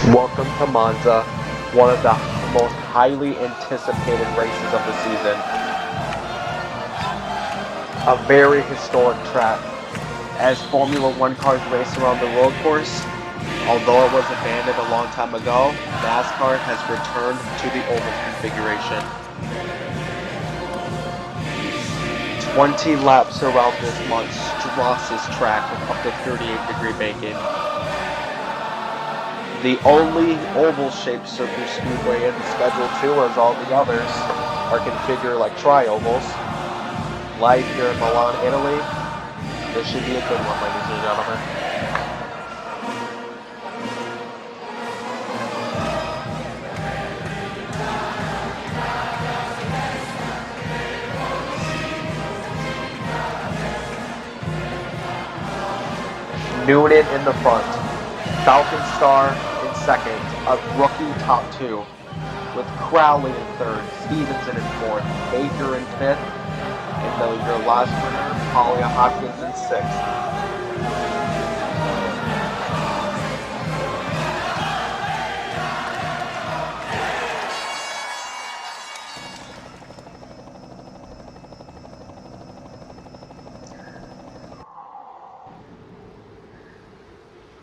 Welcome to Monza, one of the most highly anticipated races of the season. A very historic track, as Formula One cars race around the road course. Although it was abandoned a long time ago, NASCAR has returned to the oval configuration. 20 laps around this monstrous track with up to 38-degree banking. The only oval-shaped SuperSpeedway in Schedule 2, as all the others are configured like tri-ovals. Live here in Milan, Italy. This should be a good one, ladies and gentlemen. Noonan in the front. Falcon Star in second. A rookie top two. With Crowley in third. Stevenson in fourth. Baker in fifth. And your last winner, Talia Hopkins in sixth.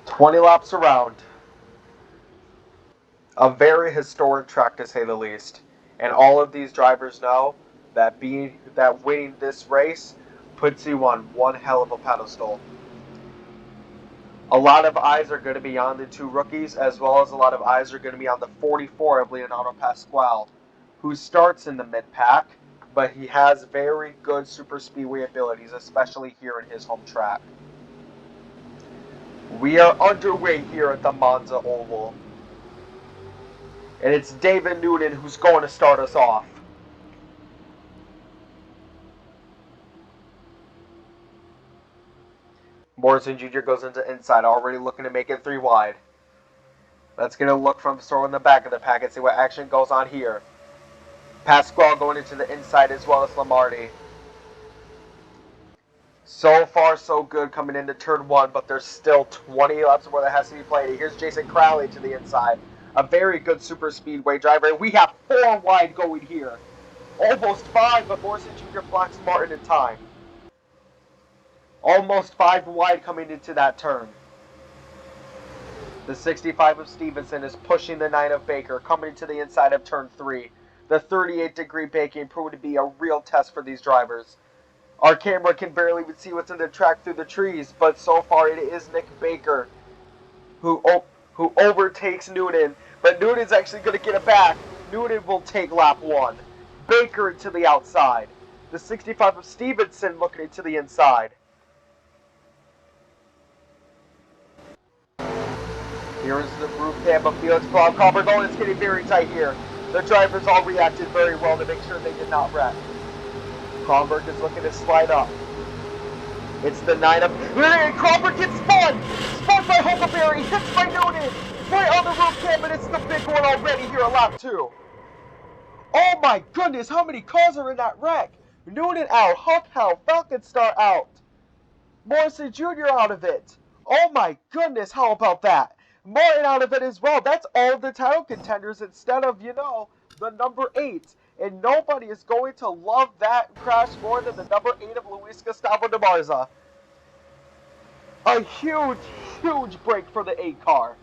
"20 laps around. A very historic track to say the least. And all of these drivers know that winning this race puts you on one hell of a pedestal. A lot of eyes are going to be on the two rookies, as well as a lot of eyes are going to be on the 44 of Leonardo Pasquale, who starts in the mid-pack, but he has very good superspeedway abilities, especially here in his home track. We are underway here at the Monza Oval. And it's David Noonan who's going to start us off. Morrison Jr. goes into inside, already looking to make it 3 wide. Let's get a look from Sorrell in the back of the pack and see what action goes on here. Pasquale going into the inside as well as Lamardi. So far, so good coming into turn 1, but there's still 20 laps where that has to be played. Here's Jason Crowley to the inside. A very good super speedway driver. We have 4 wide going here. Almost 5, but Morrison Jr. blocks Martin in time. Almost 5 wide coming into that turn. The 65 of Stevenson is pushing the 9 of Baker, coming to the inside of turn 3. The 38-degree banking proved to be a real test for these drivers. Our camera can barely even see what's in the track through the trees, but so far it is Nick Baker who overtakes Noonan. But Noonan's actually going to get it back. Noonan will take lap 1. Baker into the outside. The 65 of Stevenson looking into the inside. Here is the roof cam of Felix Crawford. It's getting very tight here. The drivers all reacted very well to make sure they did not wreck. Kronberg is looking to slide up. It's the 9 of... Kronberg gets spun! Spun by Huckleberry! Hits by Noonan! Right on the roof cam, and it's the big one already here at lap 2. Oh my goodness, how many cars are in that wreck? Noonan out, Huck out, Falcon Star out. Morrison Jr. out of it. Oh my goodness, how about that? Martin out of it as well. That's all the title contenders instead of, the number 8. And nobody is going to love that crash more than the number 8 of Luis Gustavo de Marza. A huge, huge break for the 8 car.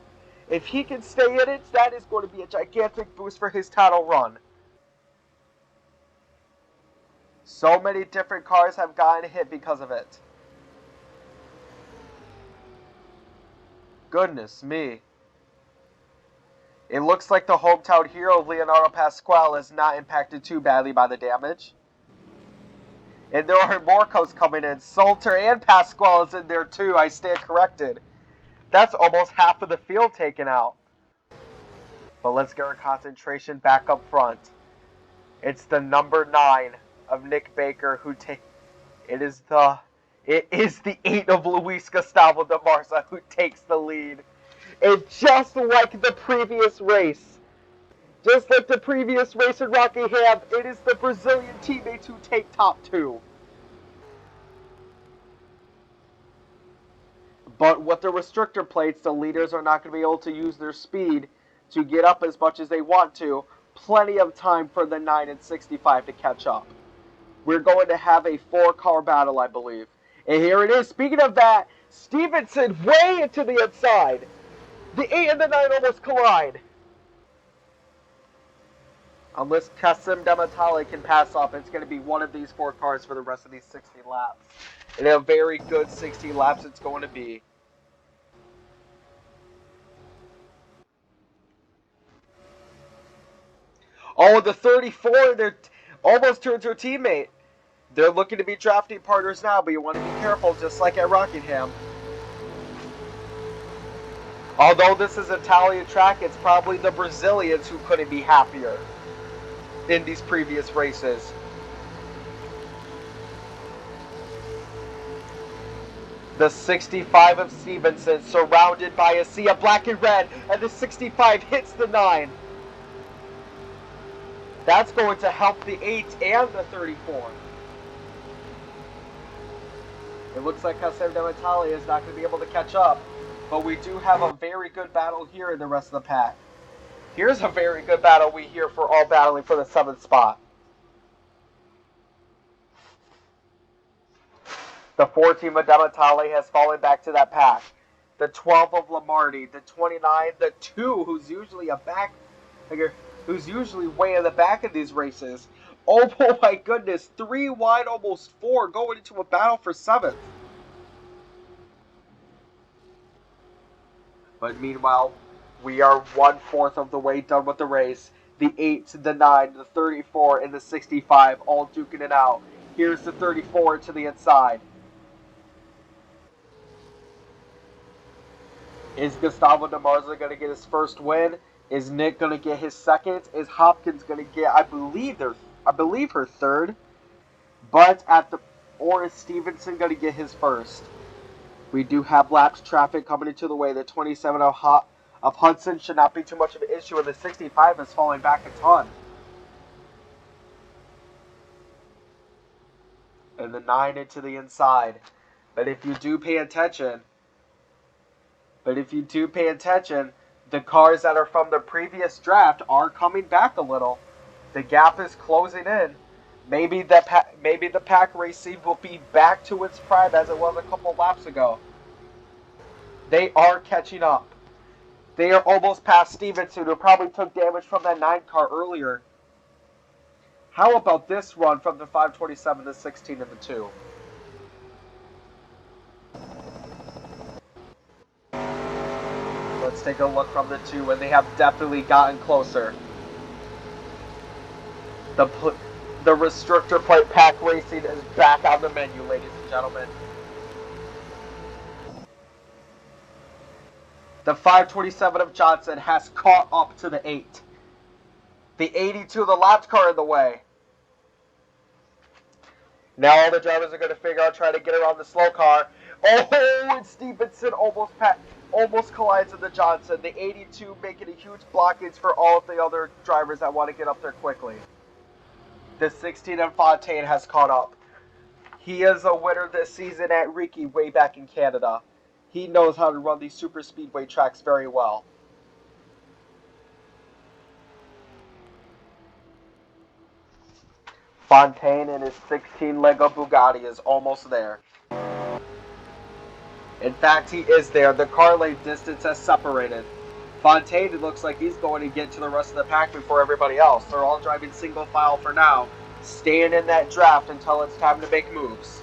If he can stay in it, that is going to be a gigantic boost for his title run. So many different cars have gotten hit because of it. Goodness me. It looks like the hometown hero of Leonardo Pasquale is not impacted too badly by the damage. And there are more cars coming in. Salter and Pasquale is in there too. I stand corrected. That's almost half of the field taken out. But let's get our concentration back up front. It's the number 9 of Nick Baker who It is the 8 of Luis Gustavo de Marza who takes the lead. And just like the previous race, in Rockingham, it is the Brazilian teammates who take top 2. But with the restrictor plates, the leaders are not going to be able to use their speed to get up as much as they want to. Plenty of time for the 9 and 65 to catch up. We're going to have a 4-car battle, I believe. And here it is. Speaking of that, Stevenson way into the inside. The 8 and the 9 almost collide. Unless Kasim Dematali can pass up, it's going to be one of these 4 cars for the rest of these 60 laps. And a very good 60 laps it's going to be. Oh, the 34, they're almost turned to a teammate. They're looking to be drafting partners now, but you want to be careful, just like at Rockingham. Although this is Italian track, it's probably the Brazilians who couldn't be happier in these previous races. The 65 of Stevenson surrounded by a sea of black and red, and the 65 hits the 9. That's going to help the 8 and the 34. It looks like Kasim Dematali is not going to be able to catch up, but we do have a very good battle here in the rest of the pack. Here's a very good battle we hear for all battling for the 7th spot. The 14 of Dematali has fallen back to that pack. The 12 of Lamardi, the 29, the 2 who's usually way in the back of these races. Oh my goodness, 3 wide, almost 4 going into a battle for 7th. But meanwhile, we are 1/4 of the way done with the race. The 8, the 9, the 34, and the 65 all duking it out. Here's the 34 to the inside. Is Gustavo Demarza going to get his first win? Is Nick going to get his second? Is Hopkins going to get, I believe her third? Or is Stevenson going to get his first? We do have laps traffic coming into the way. The 27 of Hudson should not be too much of an issue, and the 65 is falling back a ton. And the 9 into the inside. But if you do pay attention, the cars that are from the previous draft are coming back a little. The gap is closing in. Maybe the pack racing will be back to its prime as it was a couple laps ago. They are catching up. They are almost past Stevenson, who probably took damage from that 9 car earlier. How about this run from the 527, the 16, and the 2? Let's take a look from the 2, and they have definitely gotten closer. The restrictor plate pack racing is back on the menu, ladies and gentlemen. The 527 of Johnson has caught up to the 8. The 82, the lapped car in the way. Now all the drivers are going to figure out trying to get around the slow car. Oh, and Stevenson almost collides with the Johnson. The 82 making a huge blockage for all of the other drivers that want to get up there quickly. The 16 of Fontaine has caught up. He is a winner this season at Riki way back in Canada. He knows how to run these super speedway tracks very well. Fontaine and his 16 Lego Bugatti is almost there. In fact, he is there. The car lane distance has separated. Fontaine, it looks like he's going to get to the rest of the pack before everybody else. They're all driving single file for now, staying in that draft until it's time to make moves.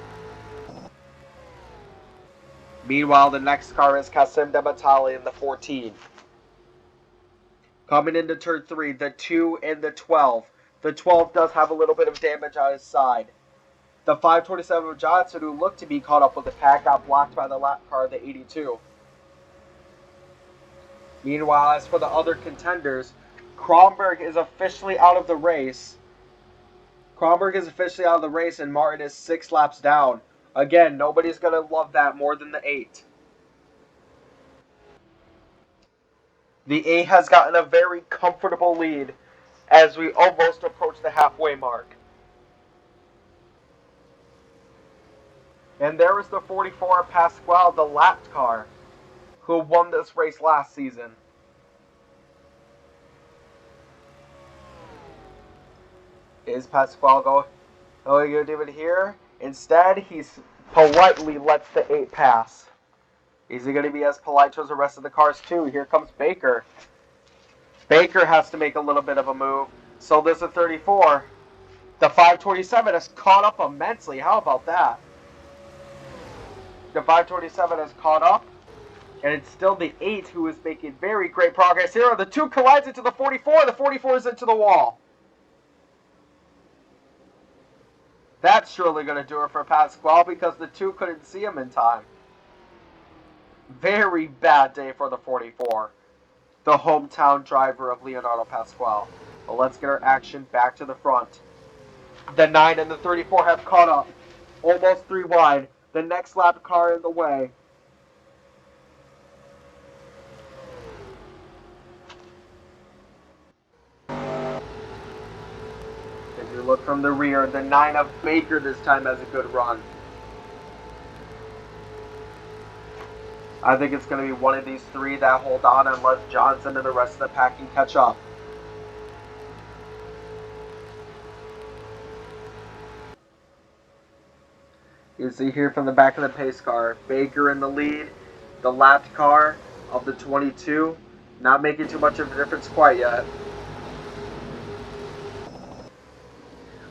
Meanwhile, the next car is Kasim Dematali in the 14. Coming into turn 3, the 2 and the 12. The 12 does have a little bit of damage on his side. The 527 of Johnson, who looked to be caught up with the pack, got blocked by the lap car, the 82. Meanwhile, as for the other contenders, Kronberg is officially out of the race. And Martin is 6 laps down. Again, nobody's going to love that more than the 8. The 8 has gotten a very comfortable lead as we almost approach the halfway mark. And there is the 44 Pasquale, the lapped car, who won this race last season. Is Pasquale going to do it here? Instead, he politely lets the 8 pass. Is he going to be as polite towards the rest of the cars too? Here comes Baker. Baker has to make a little bit of a move. So there's a 34. The 527 has caught up immensely. How about that? The 527 has caught up. And it's still the 8 who is making very great progress here. The 2 collides into the 44. The 44 is into the wall. That's surely going to do it for Pasquale because the 2 couldn't see him in time. Very bad day for the 44. The hometown driver of Leonardo Pasquale. But let's get our action back to the front. The 9 and the 34 have caught up. Almost 3 wide. The next lap car in the way. If you look from the rear, the 9 of Baker this time has a good run. I think it's going to be one of these 3 that hold on unless Johnson and the rest of the pack can catch up. You see here from the back of the pace car, Baker in the lead, the lapped car of the 22, not making too much of a difference quite yet.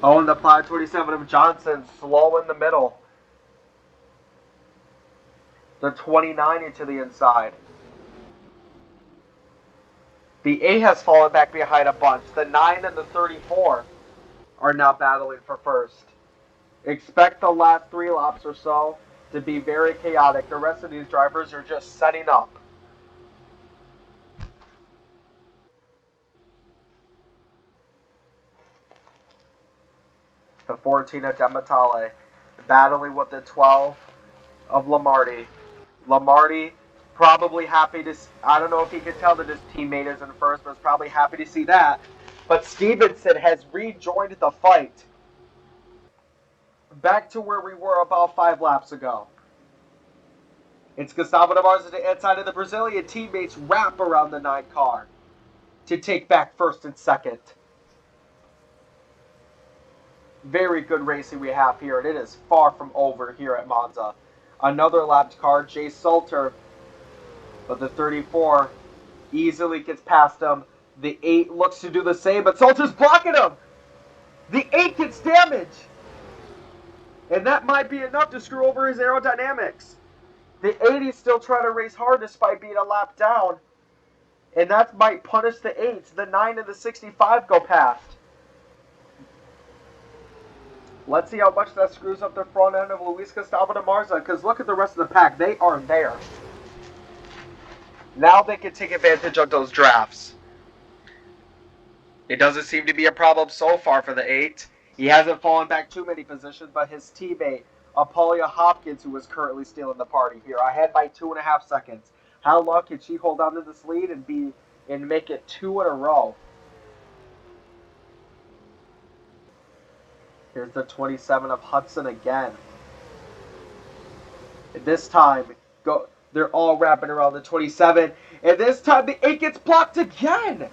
Oh, and the 527 of Johnson slow in the middle. The 29 into the inside. The 8 has fallen back behind a bunch. The 9 and the 34 are now battling for first. Expect the last 3 laps or so to be very chaotic. The rest of these drivers are just setting up. The 14 of Dematale battling with the 12 of Lamardi. Lamardi probably happy to, I don't know if he could tell that his teammate is in first, but is probably happy to see that. But Stevenson has rejoined the fight. Back to where we were about 5 laps ago. It's Gustavo Navarro to the inside of the Brazilian teammates wrap around the 9 car to take back first and second. Very good racing we have here, and it is far from over here at Monza. Another lapped car, Jay Salter, but the 34 easily gets past him. The 8 looks to do the same, but Salter's blocking him. The 8 gets damage, and that might be enough to screw over his aerodynamics. The 8 is still trying to race hard despite being a lap down, and that might punish the 8. The 9 and the 65 go past. Let's see how much that screws up the front end of Luis Gustavo de Marza, because look at the rest of the pack. They are there. Now they can take advantage of those drafts. It doesn't seem to be a problem so far for the 8. He hasn't fallen back too many positions, but his teammate, Apolia Hopkins, who is currently still in the party here, ahead by 2.5 seconds. How long can she hold on to this lead and make it 2 in a row? Here's the 27 of Hudson again. And this time, they're all wrapping around the 27. And this time, the 8 gets blocked again.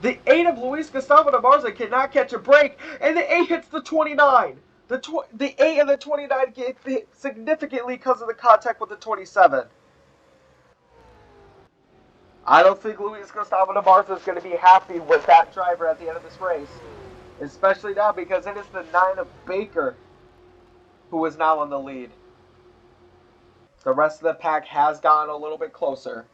The 8 of Luis Gustavo de Marza cannot catch a break. And the 8 hits the 29. The 8 and the 29 get hit significantly because of the contact with the 27. I don't think Luis Gustavo de Marza is going to be happy with that driver at the end of this race. Especially now because it is the 9 of Baker who is now in the lead. The rest of the pack has gotten a little bit closer.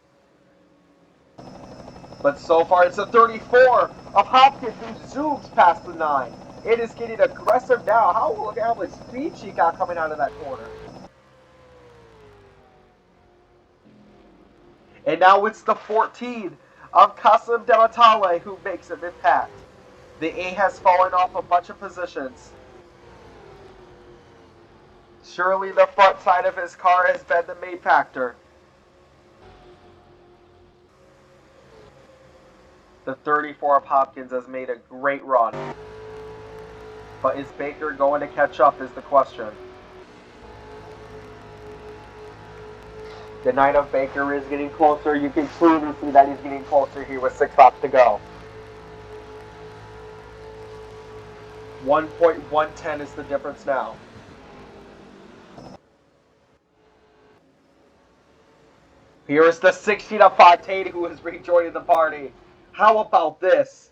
But so far it's the 34 of Hopkins who zooms past the 9. It is getting aggressive now. Look at how much speed she got coming out of that corner. And now it's the 14 of Kasim Dematale who makes it impact. The 8 has fallen off a bunch of positions. Surely the front side of his car has been the main factor. The 34 of Hopkins has made a great run. But is Baker going to catch up is the question. The 9 of Baker is getting closer. You can clearly see that he's getting closer here with 6 laps to go. 1.110 is the difference now. Here is the 16 of Fontaine who is rejoining the party. How about this?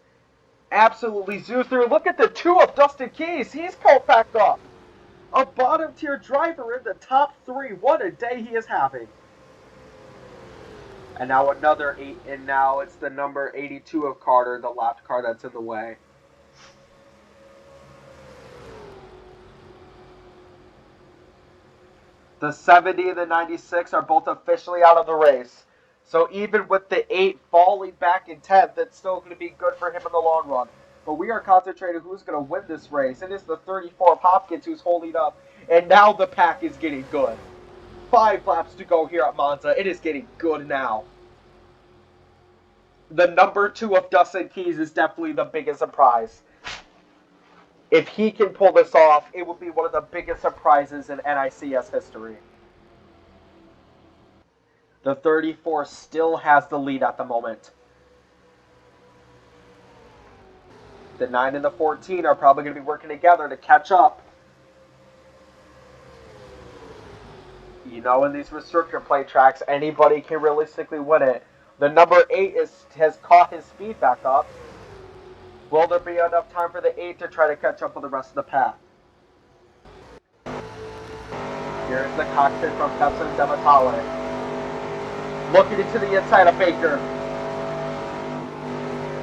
Absolutely zoos through. Look at the 2 of Dustin Keys. He's caught back up. A bottom tier driver in the top 3. What a day he is having. And now another 8, and now it's the number 82 of Carter, the lap car that's in the way. The 70 and the 96 are both officially out of the race. So even with the 8 falling back in 10th, it's still going to be good for him in the long run. But we are concentrating who's going to win this race. It is the 34 of Hopkins who's holding up. And now the pack is getting good. 5 laps to go here at Monza. It is getting good now. The number 2 of Dustin Keys is definitely the biggest surprise. If he can pull this off, it will be one of the biggest surprises in NICS history. The 34 still has the lead at the moment. The 9 and the 14 are probably going to be working together to catch up. You know, in these restrictor plate tracks, anybody can realistically win it. The number 8 has caught his speed back up. Will there be enough time for the 8 to try to catch up with the rest of the pack? Here's the cockpit from Pepsi and Dematale. Looking into the inside of Baker.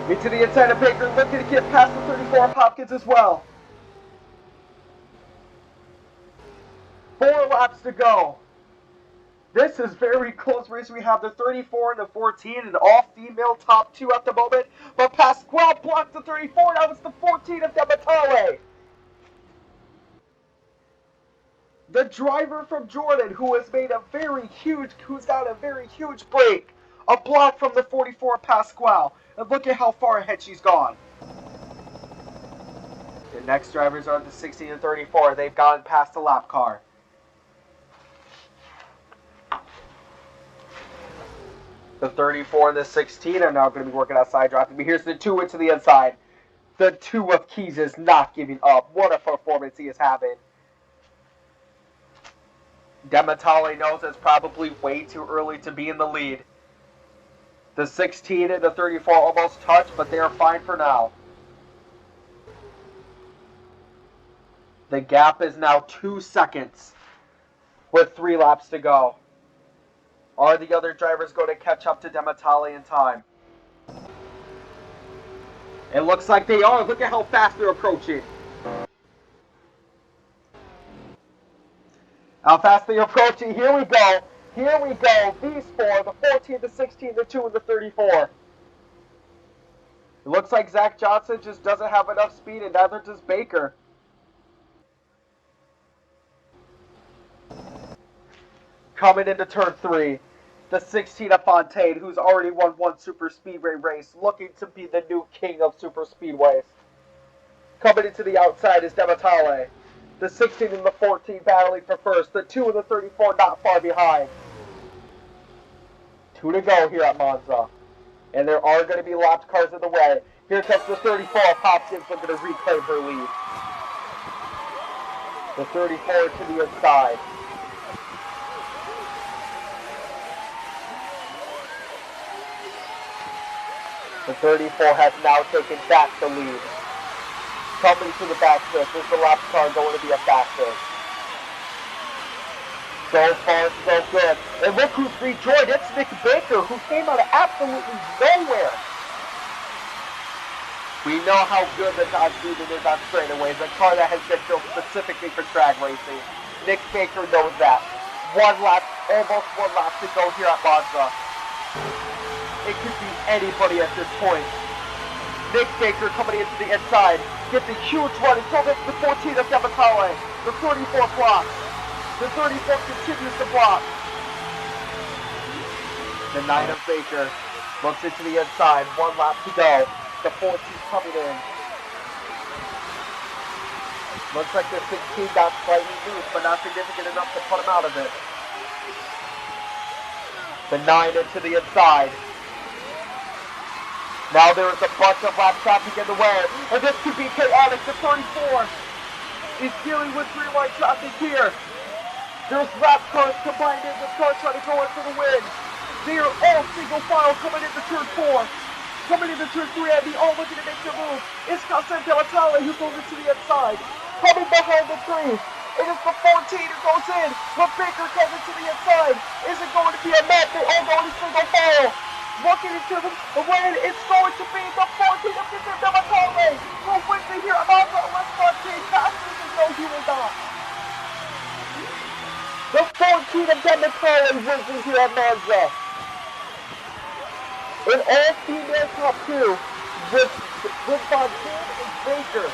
Into the inside of Baker, looking to get past the 34 of Hopkins as well. 4 laps to go. This is very close race. We have the 34 and the 14, an all-female top 2 at the moment. But Pasquale blocked the 34. Now it's the 14 of Dematale. The driver from Jordan, who has made who's got a very huge break. A block from the 44 Pasquale. And look at how far ahead she's gone. The next drivers are the 16 and 34. They've gotten past the lap car. The 34 and the 16 are now going to be working outside drafting. But here's the 2 into the inside. The 2 of Keys is not giving up. What a performance he is having. Dematale knows it's probably way too early to be in the lead. The 16 and the 34 almost touched, but they are fine for now. The gap is now 2 seconds with 3 laps to go. Are the other drivers going to catch up to Dematale in time? It looks like they are. Look at how fast they're approaching. How fast they're approaching. Here we go. Here we go. These 4, the 14, the 16, the 2, and the 34. It looks like Zach Johnson just doesn't have enough speed, and neither does Baker. Coming into turn 3, the 16 of Fontaine, who's already won 1 Super Speedway race, looking to be the new king of Super Speedways. Coming into the outside is Dematale. The 16 and the 14 battling for first. The 2 and the 34 not far behind. 2 to go here at Monza. And there are going to be lapped cars in the way. Here comes the 34 of Hopkins looking to reclaim her lead. The 34 to the inside. The 34 has now taken back the lead. Coming to the back stretch, is the lap car going to be a factor? So far, so good. And look who's rejoined. It's Nick Baker, who came out of absolutely nowhere. We know how good the Dodge Demon is on straightaways, a car that has been built specifically for drag racing. Nick Baker knows that. 1 lap, almost 1 lap to go here at Monza. It could be anybody at this point. Nick Baker coming into the inside. Gets a huge run until the 14 of Dematale. The 34 blocks. The 34 continues to block. The 9 of Baker looks into the inside. 1 lap to go. The 14 coming in. Looks like the 16 got slightly loose, but not significant enough to put him out of it. The 9 into the inside. Now there is a bunch of lap traffic in the way, and this could be chaotic. The 34 is dealing with three-line traffic here. There's lap cars combined in with cars trying to go in for the win. They are all single file coming into turn 4. Coming into turn 3, and they all looking to make their move. It's Cassan Pellatale who goes into the inside. Coming behind the 3, it is the 14 who goes in. But Baker comes into the inside. Is it going to be a net? They all go into single file. Looking into the win, it's going to be the 14 of Cassan Pellatale who wins it here at Monza. Let's not take passes as though he will not. The 14 of Pellatale wins it here at Monza. An all-female top 2 with Von Kim and Baker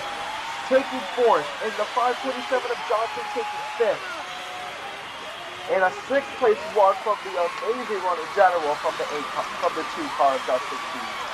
taking 4th, and the 527 of Johnson taking 5th. And a 6th place walk from the amazing run in general from the 2 car of Dustin Speed.